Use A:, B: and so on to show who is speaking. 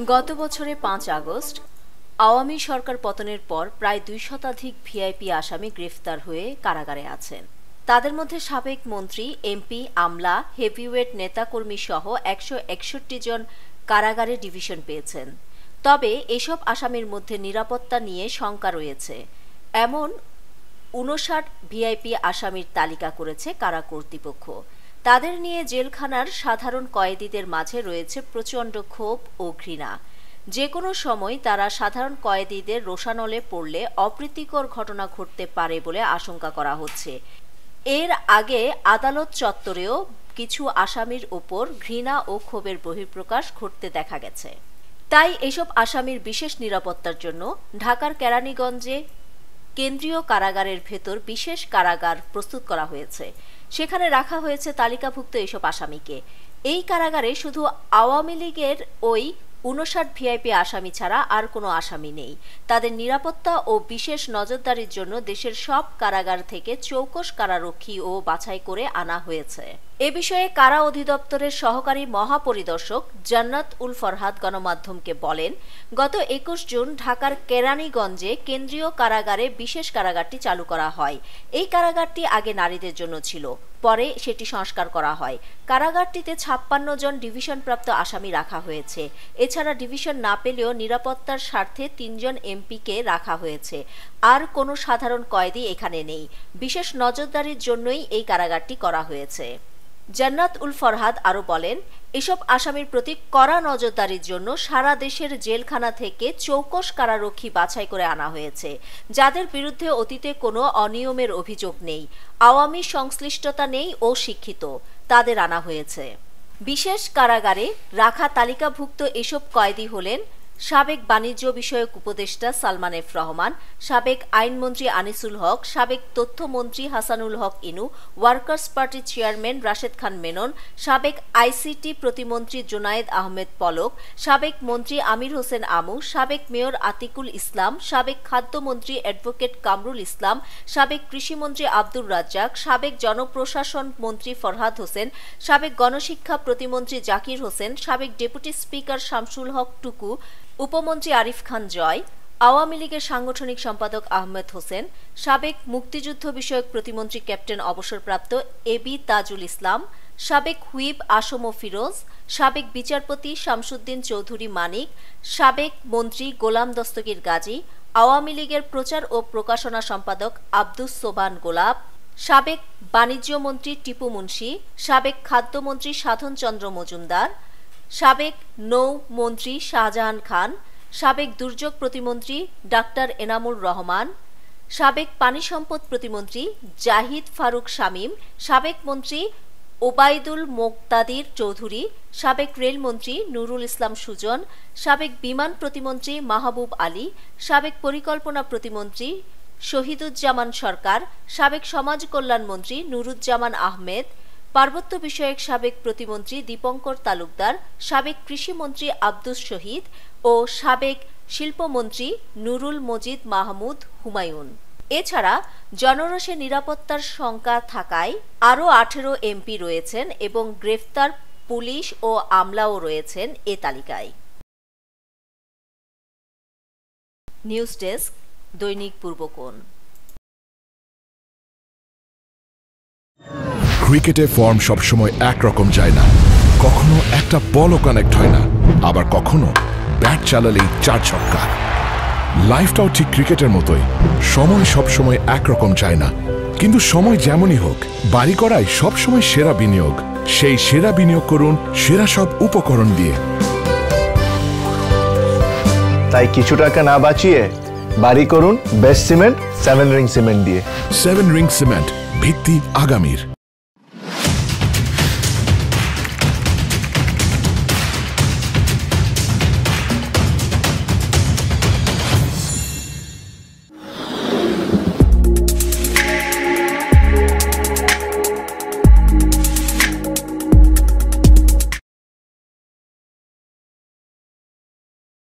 A: গত বছরে ৫ আগস্ট আওয়ামী সরকার পতনের পর প্রায় ২ শতাধিক ভিআইপি আসামি গ্রেফতার হয়ে কারাগারে আছেন। তাদের মধ্যে সাবেক মন্ত্রী, এমপি, আমলা, হেভিওয়েট নেতাকর্মী সহ ১৬১ জন কারাগারে ডিভিশন পেয়েছেন। তবে এসব আসামির মধ্যে নিরাপত্তা নিয়ে শঙ্কা রয়েছে। এমন ৫৯ ভিআইপি আসামির তালিকা করেছে কারা কর্তৃপক্ষ। তাদের নিয়ে জেলখানার সাধারণ কয়েদিদের মাঝে রয়েছে প্রচণ্ড ক্ষোভ ও ঘৃণা। যে কোনো সময় তারা সাধারণ কয়েদিদের রোষানলে পড়লে অপ্রীতিকর ঘটনা ঘটতে পারে বলে আশঙ্কা করা হচ্ছে। এর আগে আদালত চত্বরেও কিছু আসামির ওপর ঘৃণা ও ক্ষোভের বহিঃপ্রকাশ ঘটতে দেখা গেছে। তাই এসব আসামির বিশেষ নিরাপত্তার জন্য ঢাকার কেরানীগঞ্জে কেন্দ্রীয় কারাগারের ভেতর বিশেষ কারাগার প্রস্তুত করা হয়েছে। সেখানে রাখা হয়েছে তালিকাভুক্ত এসব আসামিকে। এই কারাগারে শুধু আওয়ামী লীগের ওই ৫৯ ভিআইপি আসামি ছাড়া আর কোনো আসামি নেই। তাদের নিরাপত্তা ও বিশেষ নজরদারির জন্য দেশের সব কারাগার থেকে চৌকস কারারক্ষী ও বাছাই করে আনা হয়েছে। এ বিষয়ে কারা অধিদপ্তরের সহকারী মহাপরিদর্শক জান্নাত উল ফরহাদ গণমাধ্যমকে বলেন, গত ২১ জুন ঢাকার কেরানীগঞ্জে কেন্দ্রীয় কারাগারে বিশেষ কারাগারটি চালু করা হয়। এই কারাগারটি আগে নারীদের জন্য ছিল, পরে সেটি সংস্কার করা হয়। কারাগারটিতে ৫৬ জন ডিভিশনপ্রাপ্ত আসামি রাখা হয়েছে। এছাড়া ডিভিশন না পেলেও নিরাপত্তার স্বার্থে ৩ জন এমপিকে রাখা হয়েছে। আর কোনো সাধারণ কয়েদি এখানে নেই। বিশেষ নজরদারির জন্যই এই কারাগারটি করা হয়েছে। জান্নাত উল ফরহাদ আরও বলেন, এসব আসামির প্রতি কড়া নজরদারির জন্য সারা দেশের জেলখানা থেকে চৌকস কারারক্ষী বাছাই করে আনা হয়েছে। যাদের বিরুদ্ধে অতীতে কোনো অনিয়মের অভিযোগ নেই, আওয়ামী সংশ্লিষ্টতা নেই ও শিক্ষিত, তাদের আনা হয়েছে। বিশেষ কারাগারে রাখা তালিকাভুক্ত এসব কয়েদি হলেন সাবেক বাণিজ্য বিষয়ক উপদেষ্টা সালমান এফ রহমান, সাবেক আইনমন্ত্রী আনিসুল হক, সাবেক তথ্যমন্ত্রী হাসানুল হক ইনু, ওয়ার্কার্স পার্টির চেয়ারম্যান রাশেদ খান মেনন, সাবেক আইসিটি প্রতিমন্ত্রী জুনায়েদ আহমেদ পলক, সাবেক মন্ত্রী আমির হোসেন আমু, সাবেক মেয়র আতিকুল ইসলাম, সাবেক খাদ্যমন্ত্রী অ্যাডভোকেট কামরুল ইসলাম, সাবেক কৃষিমন্ত্রী আব্দুর রাজ্জাক, সাবেক জনপ্রশাসন মন্ত্রী ফরহাদ হোসেন, সাবেক গণশিক্ষা প্রতিমন্ত্রী জাকির হোসেন, সাবেক ডেপুটি স্পিকার শামসুল হক টুকু, উপমন্ত্রী আরিফ খান জয়, আওয়ামী লীগের সাংগঠনিক সম্পাদক আহমেদ হোসেন, সাবেক মুক্তিযুদ্ধ বিষয়ক প্রতিমন্ত্রী ক্যাপ্টেন অবসরপ্রাপ্ত এবি তাজুল ইসলাম, সাবেক হুইপ আসম ফিরোজ, সাবেক বিচারপতি শামসুদ্দিন চৌধুরী মানিক, সাবেক মন্ত্রী গোলাম দস্তগীর গাজী, আওয়ামী লীগের প্রচার ও প্রকাশনা সম্পাদক আব্দুস সোবহান গোলাপ, সাবেক বাণিজ্য মন্ত্রী টিপু মুন্সি, সাবেক খাদ্যমন্ত্রী সাধন চন্দ্র মজুমদার, সাবেক নৌ মন্ত্রী শাহজাহান খান, সাবেক দুর্যোগ প্রতিমন্ত্রী ডাক্তার এনামুর রহমান, সাবেক পানি সম্পদ প্রতিমন্ত্রী জাহিদ ফারুক শামীম, সাবেক মন্ত্রী ওবায়দুল মোকতাদির চৌধুরী, সাবেক রেলমন্ত্রী নুরুল ইসলাম সুজন, সাবেক বিমান প্রতিমন্ত্রী মাহবুব আলী, সাবেক পরিকল্পনা প্রতিমন্ত্রী শহীদুজ্জামান সরকার, সাবেক সমাজ কল্যাণ মন্ত্রী নুরুজ্জামান আহমেদ, পার্বত্য বিষয়ক সাবেক প্রতিমন্ত্রী দীপঙ্কর তালুকদার, সাবেক কৃষিমন্ত্রী আব্দুস শহীদ ও সাবেক শিল্পমন্ত্রী নুরুল মজিদ মাহমুদ হুমায়ুন। এছাড়া জনরোষে নিরাপত্তার শঙ্কা থাকায় আরও ১৮ এমপি রয়েছেন এবং গ্রেফতার পুলিশ ও আমলাও রয়েছেন এ তালিকায়। নিউজ ডেস্ক, দৈনিক পূর্বকোণ।
B: ক্রিকেটে ফর্ম সবসময় একরকম যায় না। কখনো একটা বলও কানেক্ট হয় না, আবার কখনো ব্যাট চালালেই ৪ ছক্কা। লাইফটাও ঠিক ক্রিকেটের মতোই, সময় সবসময় একরকম যায় না। কিন্তু সময় যেমনই হোক, বাড়ি করাই সবসময় সেরা বিনিয়োগ। সেই সেরা বিনিয়োগ করুন সেরা সব উপকরণ দিয়ে।
C: তাই কিছু টাকা না বাঁচিয়ে বাড়ি করুন বেস্ট সিমেন্ট 7 রিং সিমেন্ট দিয়ে।
B: 7 রিং সিমেন্ট, ভিত্তি আগামীর।